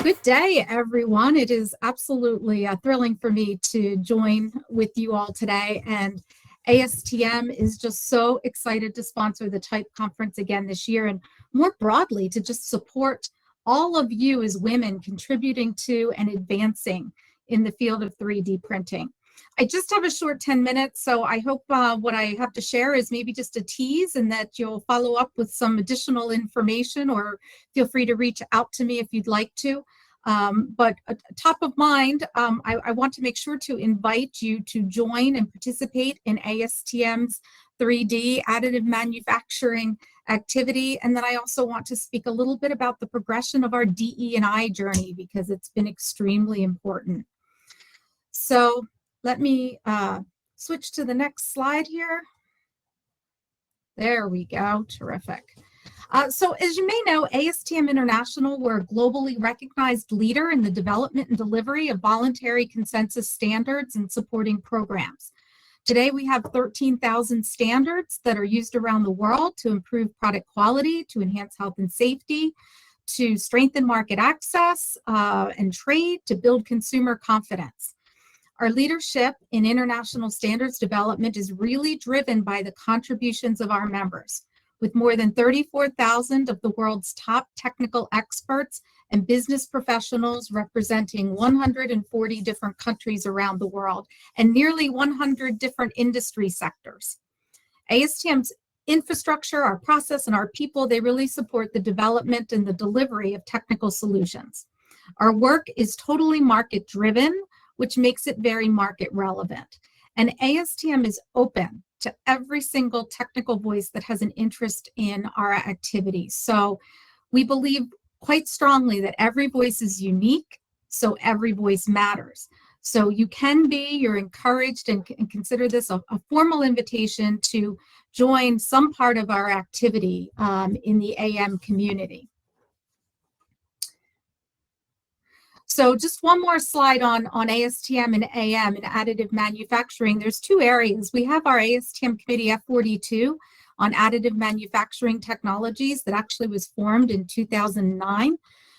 Good day, everyone. It is absolutely thrilling for me to join with you all today. And ASTM is just so excited to sponsor the TIPE conference again this year, and more broadly, to just support all of you as women contributing to and advancing in the field of 3D printing. I just have a short 10 minutes, so I hope what I have to share is maybe just a tease and that you'll follow up with some additional information, or feel free to reach out to me if you'd like to. But top of mind, I want to make sure to invite you to join and participate in ASTM's 3D additive manufacturing activity. And then I also want to speak a little bit about the progression of our DE&I journey, because it's been extremely important. So let me switch to the next slide here. There we go. Terrific. So as you may know, ASTM International, we're a globally recognized leader in the development and delivery of voluntary consensus standards and supporting programs. Today, we have 13,000 standards that are used around the world to improve product quality, to enhance health and safety, to strengthen market access and trade, to build consumer confidence. Our leadership in international standards development is really driven by the contributions of our members, with more than 34,000 of the world's top technical experts and business professionals representing 140 different countries around the world and nearly 100 different industry sectors. ASTM's infrastructure, our process, and our people, they really support the development and the delivery of technical solutions. Our work is totally market-driven, which makes it very market relevant. And ASTM is open to every single technical voice that has an interest in our activities. So we believe quite strongly that every voice is unique, so every voice matters. So you're encouraged, and consider this a formal invitation to join some part of our activity in the AM community. So just one more slide on ASTM and AM and additive manufacturing. There's two areas. We have our ASTM Committee F42 on additive manufacturing technologies that actually was formed in 2009.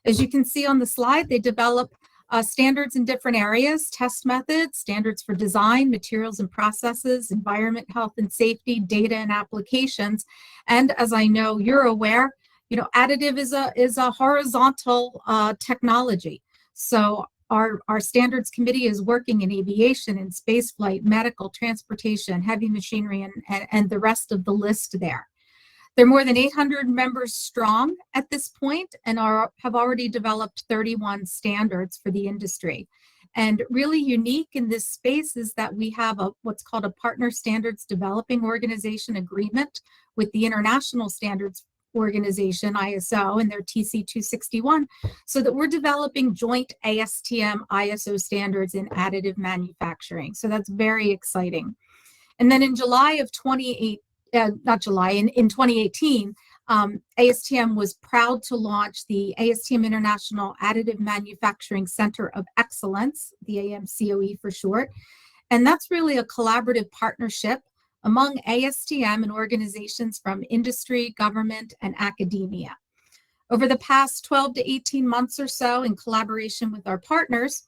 As you can see on the slide, they develop standards in different areas: test methods, standards for design, materials and processes, environment, health and safety, data and applications. And as I know you're aware, additive is a horizontal technology. So our standards committee is working in aviation and spaceflight, medical, transportation, heavy machinery, and the rest of the list there. They're more than 800 members strong at this point and have already developed 31 standards for the industry. And really unique in this space is that we have what's called a Partner Standards Developing Organization agreement with the International Standards Organization, ISO, and their TC 261, so that we're developing joint ASTM ISO standards in additive manufacturing. So that's very exciting. And then in July of 2018, ASTM was proud to launch the ASTM International Additive Manufacturing Center of Excellence, the AMCOE for short. And that's really a collaborative partnership among ASTM and organizations from industry, government, and academia. Over the past 12 to 18 months or so, in collaboration with our partners,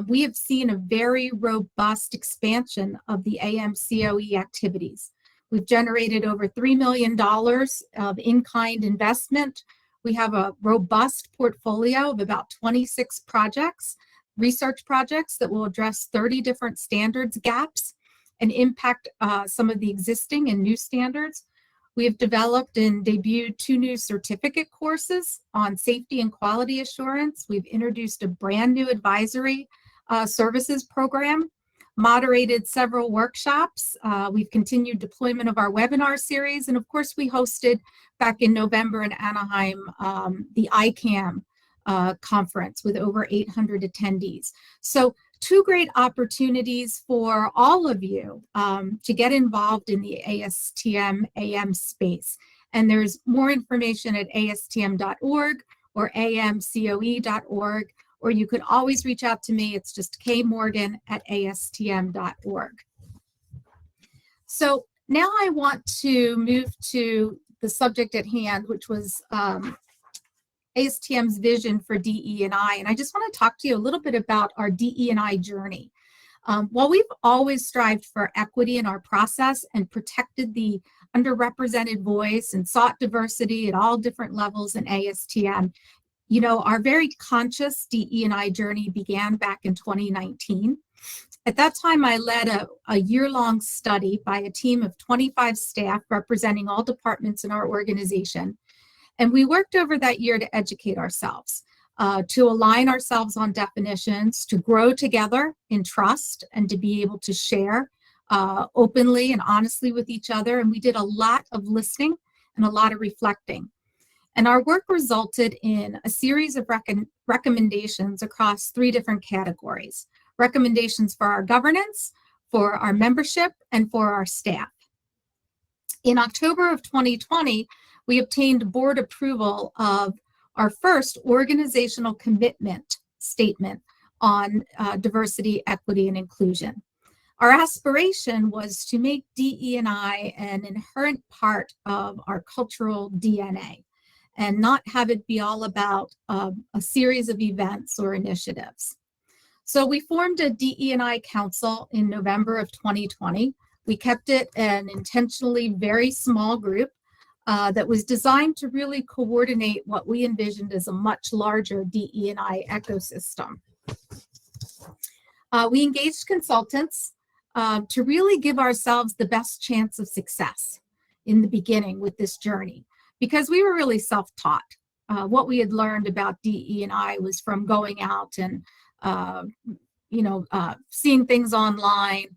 we have seen a very robust expansion of the AMCOE activities. We've generated over $3 million of in-kind investment. We have a robust portfolio of about 26 projects, research projects that will address 30 different standards gaps and impact some of the existing and new standards. We have developed and debuted 2 new certificate courses on safety and quality assurance. We've introduced a brand new advisory services program, moderated several workshops. We've continued deployment of our webinar series. And of course, we hosted back in November in Anaheim, the ICAM conference with over 800 attendees. So 2 great opportunities for all of you to get involved in the ASTM AM space. And there's more information at astm.org or amcoe.org, or you can always reach out to me. It's just kmorgan@astm.org. So now I want to move to the subject at hand, which was ASTM's vision for DE&I, and I just want to talk to you a little bit about our DE&I journey. While we've always strived for equity in our process and protected the underrepresented voice and sought diversity at all different levels in ASTM, you know, our very conscious DE&I journey began back in 2019. At that time, I led a year-long study by a team of 25 staff representing all departments in our organization. And we worked over that year to educate ourselves, to align ourselves on definitions, to grow together in trust, and to be able to share openly and honestly with each other. And we did a lot of listening and a lot of reflecting. And our work resulted in a series of recommendations across 3 different categories: recommendations for our governance, for our membership, and for our staff. In October of 2020, we obtained board approval of our first organizational commitment statement on diversity, equity, and inclusion. Our aspiration was to make DE&I an inherent part of our cultural DNA and not have it be all about a series of events or initiatives. So we formed a DE&I council in November of 2020. We kept it an intentionally very small group that was designed to really coordinate what we envisioned as a much larger DE&I ecosystem. We engaged consultants to really give ourselves the best chance of success in the beginning with this journey, because we were really self-taught. What we had learned about DE&I was from going out and seeing things online.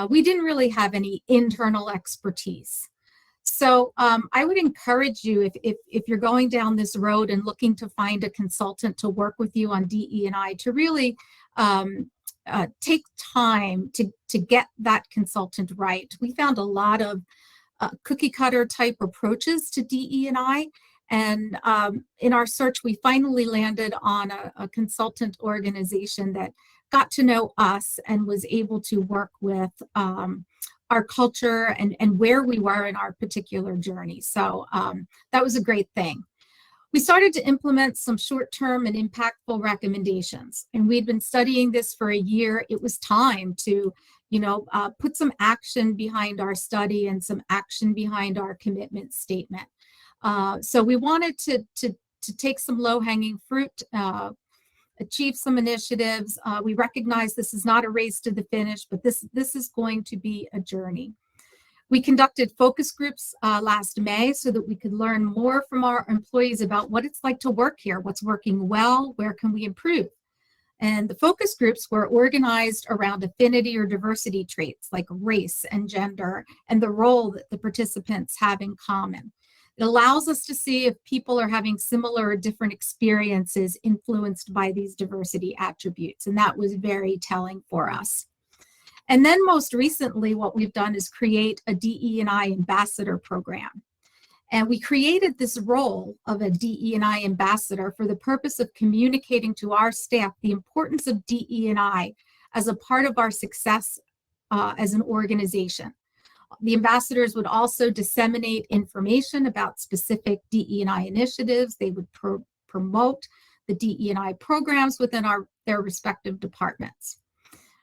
We didn't really have any internal expertise. So I would encourage you, if you're going down this road and looking to find a consultant to work with you on DE&I, to really take time to get that consultant right. We found a lot of cookie cutter type approaches to DE&I, and in our search, we finally landed on a consultant organization that got to know us and was able to work with our culture and where we were in our particular journey. So that was a great thing. We started to implement some short-term and impactful recommendations, and we'd been studying this for a year. It was time to, put some action behind our study and some action behind our commitment statement. So we wanted to take some low-hanging fruit, achieve some initiatives. We recognize this is not a race to the finish, but this is going to be a journey. We conducted focus groups last May so that we could learn more from our employees about what it's like to work here, what's working well, where can we improve. And the focus groups were organized around affinity or diversity traits like race and gender and the role that the participants have in common. It allows us to see if people are having similar or different experiences influenced by these diversity attributes, and that was very telling for us. And then most recently, what we've done is create a DE&I Ambassador Program. And we created this role of a DE&I Ambassador for the purpose of communicating to our staff the importance of DE&I as a part of our success as an organization. The ambassadors would also disseminate information about specific DE&I initiatives. They would promote the DE&I programs within their respective departments.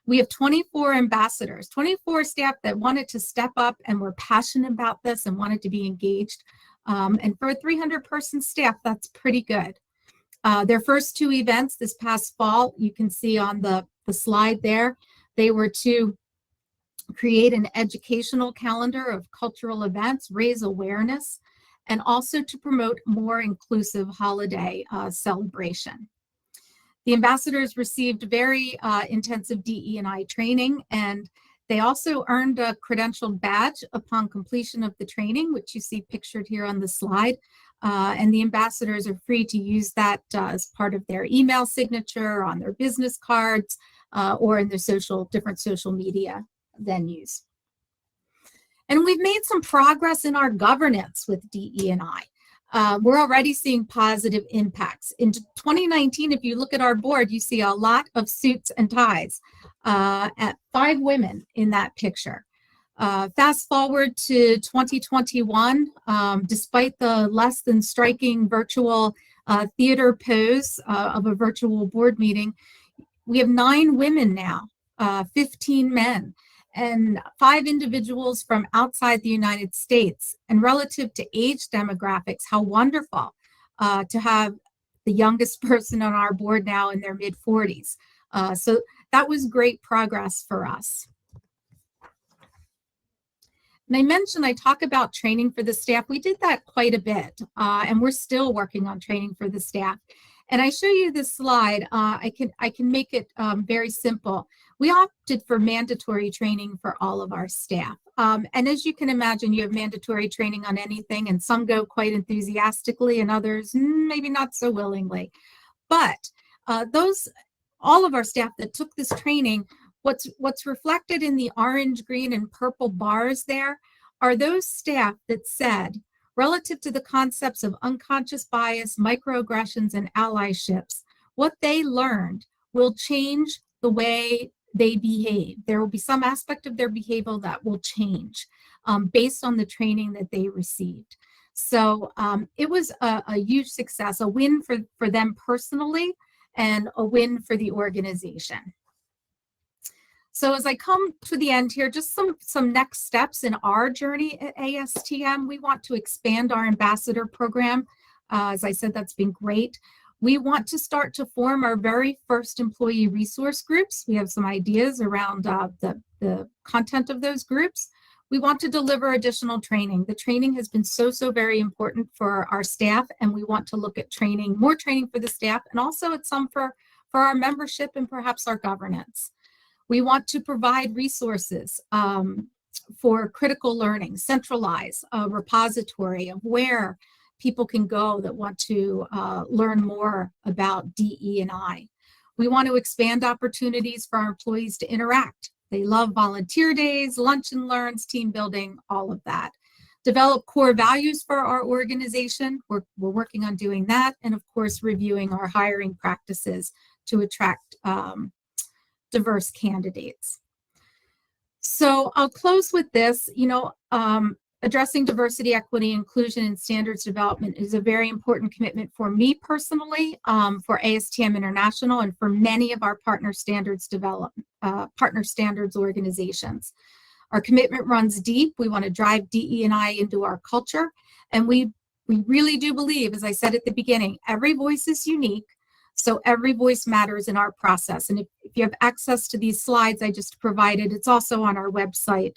We have 24 ambassadors, 24 staff that wanted to step up and were passionate about this and wanted to be engaged. And for a 300-person staff, that's pretty good. Their first 2 events this past fall, you can see on the slide there, they were to create an educational calendar of cultural events, raise awareness, and also to promote more inclusive holiday celebration. The ambassadors received very intensive DE&I training, and they also earned a credentialed badge upon completion of the training, which you see pictured here on the slide. And the ambassadors are free to use that as part of their email signature, on their business cards, or in their different social media venues. And we've made some progress in our governance with DE&I. We're already seeing positive impacts. In 2019, if you look at our board, you see a lot of suits and ties, at 5 women in that picture. Fast forward to 2021, despite the less than striking virtual theater pose of a virtual board meeting. We have 9 women now, 15 men, and 5 individuals from outside the United States. And relative to age demographics, how wonderful to have the youngest person on our board now in their mid-40s. So that was great progress for us. And I talk about training for the staff. We did that quite a bit, and we're still working on training for the staff. And I show you this slide. I can make it very simple. We opted for mandatory training for all of our staff. And as you can imagine, you have mandatory training on anything, and some go quite enthusiastically and others maybe not so willingly. But all of our staff that took this training, what's reflected in the orange, green, and purple bars there are those staff that said, relative to the concepts of unconscious bias, microaggressions, and allyships, what they learned will change the way they behave. There will be some aspect of their behavior that will change based on the training that they received. So it was a huge success, a win for them personally, and a win for the organization. So as I come to the end here, just some next steps in our journey at ASTM. We want to expand our ambassador program. As I said, that's been great. We want to start to form our very first employee resource groups. We have some ideas around the content of those groups. We want to deliver additional training. The training has been so very important for our staff, and we want to look at training, more training for the staff, and also at some for our membership and perhaps our governance. We want to provide resources for critical learning, centralize a repository of where people can go that want to learn more about DE&I. We want to expand opportunities for our employees to interact. They love volunteer days, lunch and learns, team building, all of that. Develop core values for our organization. We're working on doing that. And of course, reviewing our hiring practices to attract diverse candidates. So I'll close with this. Addressing diversity, equity, inclusion, and standards development is a very important commitment for me personally, for ASTM International, and for many of our partner standards organizations. Our commitment runs deep. We want to drive DE&I into our culture, and we really do believe, as I said at the beginning, every voice is unique, so every voice matters in our process. And if you have access to these slides I just provided, it's also on our website.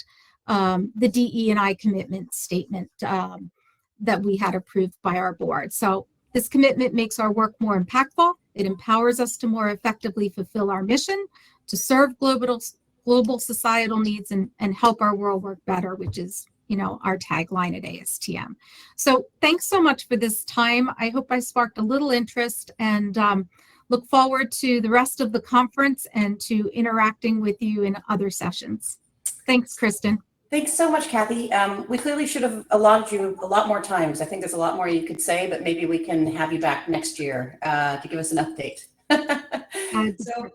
The DE&I commitment statement that we had approved by our board. So this commitment makes our work more impactful. It empowers us to more effectively fulfill our mission, to serve global societal needs and help our world work better, which is, our tagline at ASTM. So thanks so much for this time. I hope I sparked a little interest, and look forward to the rest of the conference and to interacting with you in other sessions. Thanks, Kristen. Thanks so much, Kathy. We clearly should have allowed you a lot more time, because I think there's a lot more you could say, but maybe we can have you back next year to give us an update. So